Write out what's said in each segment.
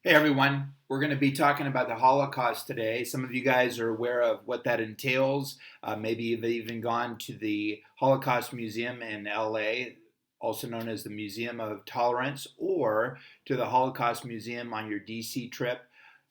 Hey everyone, we're going to be talking about the Holocaust today. Some of you guys are aware of what that entails. Maybe you've even gone to the Holocaust Museum in LA, also known as the Museum of Tolerance, or to the Holocaust Museum on your DC trip.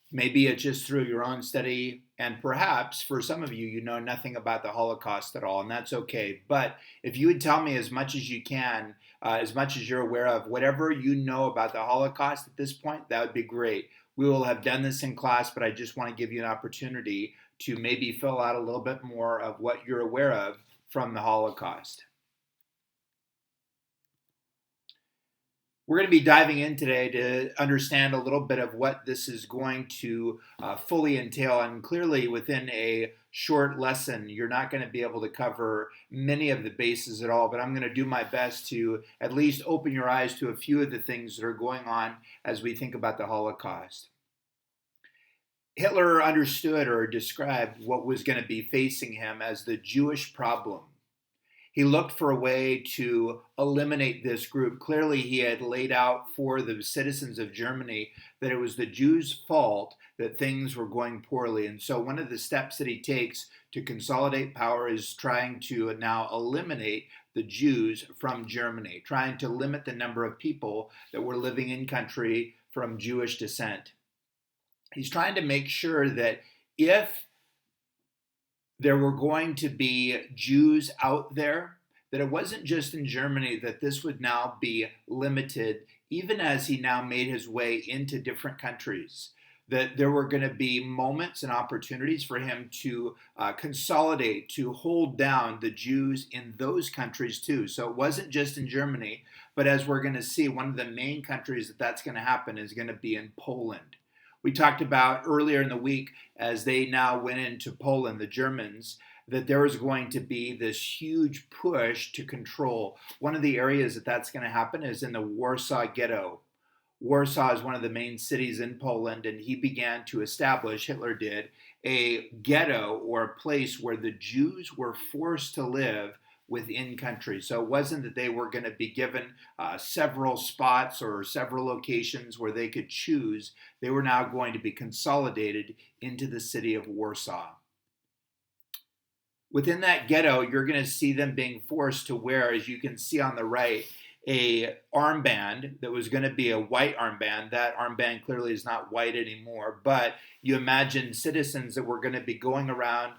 Maybe it's just through your own study, and perhaps for some of you, you know nothing about the Holocaust at all, and that's okay. But if you would tell me as much as you can, as much as you're aware of, whatever you know about the Holocaust at this point, that would be great. We will have done this in class, but I just want to give you an opportunity to maybe fill out a little bit more of what you're aware of from the Holocaust. We're going to be diving in today to understand a little bit of what this is going to fully entail. And clearly, within a short lesson, you're not going to be able to cover many of the bases at all. But I'm going to do my best to at least open your eyes to a few of the things that are going on as we think about the Holocaust. Hitler understood or described what was going to be facing him as the Jewish problem. He looked for a way to eliminate this group. Clearly, he had laid out for the citizens of Germany that it was the Jews' fault that things were going poorly. And so, one of the steps that he takes to consolidate power is trying to now eliminate the Jews from Germany, trying to limit the number of people that were living in country from Jewish descent. He's trying to make sure that if there were going to be Jews out there, that it wasn't just in Germany, that this would now be limited, even as he now made his way into different countries. That there were going to be moments and opportunities for him to consolidate, to hold down the Jews in those countries too. So it wasn't just in Germany, but as we're going to see, one of the main countries that that's going to happen is going to be in Poland. We talked about earlier in the week, as they now went into Poland, the Germans, that there was going to be this huge push to control. One of the areas that that's going to happen is in the Warsaw Ghetto. Warsaw is one of the main cities in Poland, and he began to establish, Hitler did, a ghetto or a place where the Jews were forced to live within country. So it wasn't that they were going to be given several spots or several locations where they could choose. They were now going to be consolidated into the city of Warsaw. Within that ghetto, you're going to see them being forced to wear, as you can see on the right, a armband that was going to be a white armband. That armband clearly is not white anymore, but you imagine citizens that were going to be going around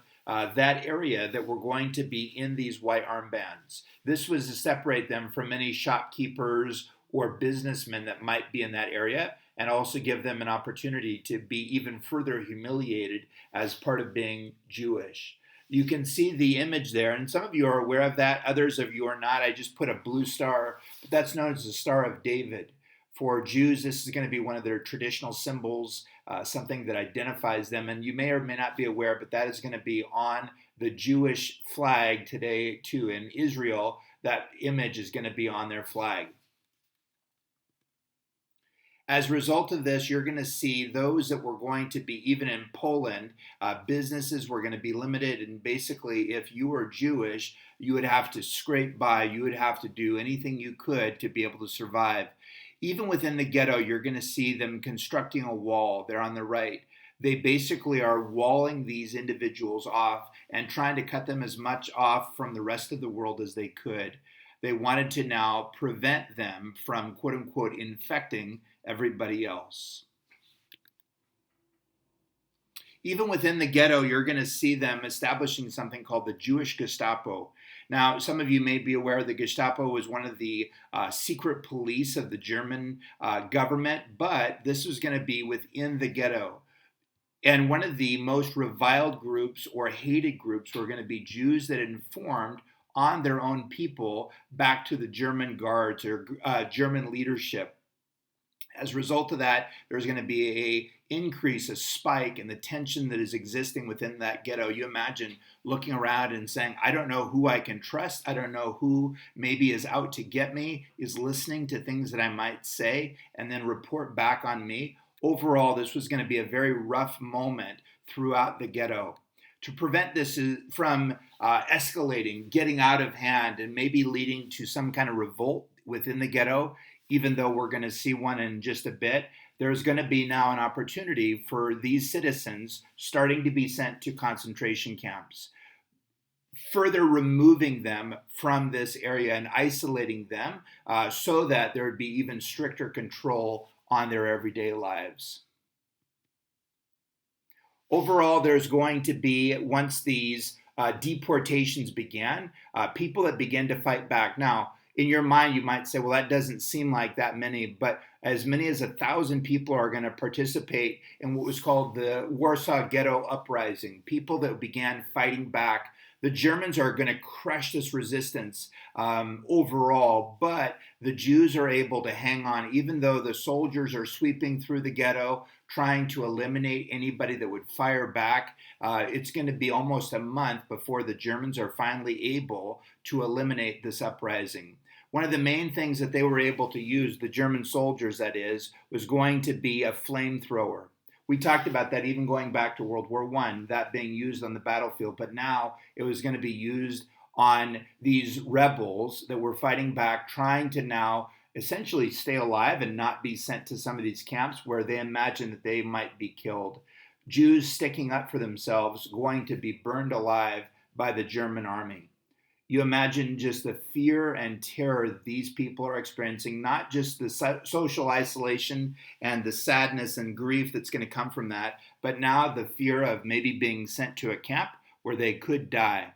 that area that were going to be in these white armbands. This was to separate them from any shopkeepers or businessmen that might be in that area, and also give them an opportunity to be even further humiliated as part of being Jewish. You can see the image there, and some of you are aware of that, others of you are not. I just put a blue star, but that's known as the Star of David. For Jews, this is going to be one of their traditional symbols, something that identifies them. And you may or may not be aware, but that is going to be on the Jewish flag today, too. In Israel, that image is going to be on their flag. As a result of this, you're going to see those that were going to be, even in Poland, businesses were going to be limited. And basically, if you were Jewish, you would have to scrape by. You would have to do anything you could to be able to survive. Even within the ghetto, you're going to see them constructing a wall there on the right. They basically are walling these individuals off and trying to cut them as much off from the rest of the world as they could. They wanted to now prevent them from, quote unquote, infecting everybody else. Even within the ghetto, you're going to see them establishing something called the Jewish Gestapo. Now, some of you may be aware the Gestapo was one of the secret police of the German government, but this was going to be within the ghetto. And one of the most reviled groups or hated groups were going to be Jews that informed on their own people back to the German guards or German leadership. As a result of that, there's going to be a increase, a spike in the tension that is existing within that ghetto. You imagine looking around and saying, I don't know who I can trust. I don't know who maybe is out to get me, is listening to things that I might say, and then report back on me. Overall, this was going to be a very rough moment throughout the ghetto. To prevent this from escalating, getting out of hand, and maybe leading to some kind of revolt within the ghetto, even though we're going to see one in just a bit, there's going to be now an opportunity for these citizens starting to be sent to concentration camps, further removing them from this area and isolating them so that there would be even stricter control on their everyday lives. Overall, there's going to be, once these deportations began, people that begin to fight back. Now, in your mind, you might say, well, that doesn't seem like that many, but as many as 1,000 people are going to participate in what was called the Warsaw Ghetto Uprising, people that began fighting back. The Germans are going to crush this resistance overall, but the Jews are able to hang on, even though the soldiers are sweeping through the ghetto, trying to eliminate anybody that would fire back. It's going to be almost a month before the Germans are finally able to eliminate this uprising. One of the main things that they were able to use, the German soldiers that is, was going to be a flamethrower. We talked about that even going back to World War I, that being used on the battlefield, but now it was going to be used on these rebels that were fighting back, trying to now essentially stay alive and not be sent to some of these camps where they imagined that they might be killed. Jews sticking up for themselves, going to be burned alive by the German army. You imagine just the fear and terror that these people are experiencing, not just the social isolation and the sadness and grief that's going to come from that, but now the fear of maybe being sent to a camp where they could die.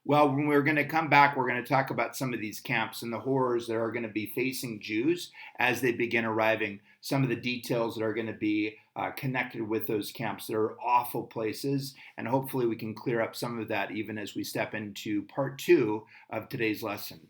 Well, when we're going to come back, we're going to talk about some of these camps and the horrors that are going to be facing Jews as they begin arriving, some of the details that are going to be connected with those camps. They're awful places, and hopefully we can clear up some of that even as we step into part 2 of today's lesson.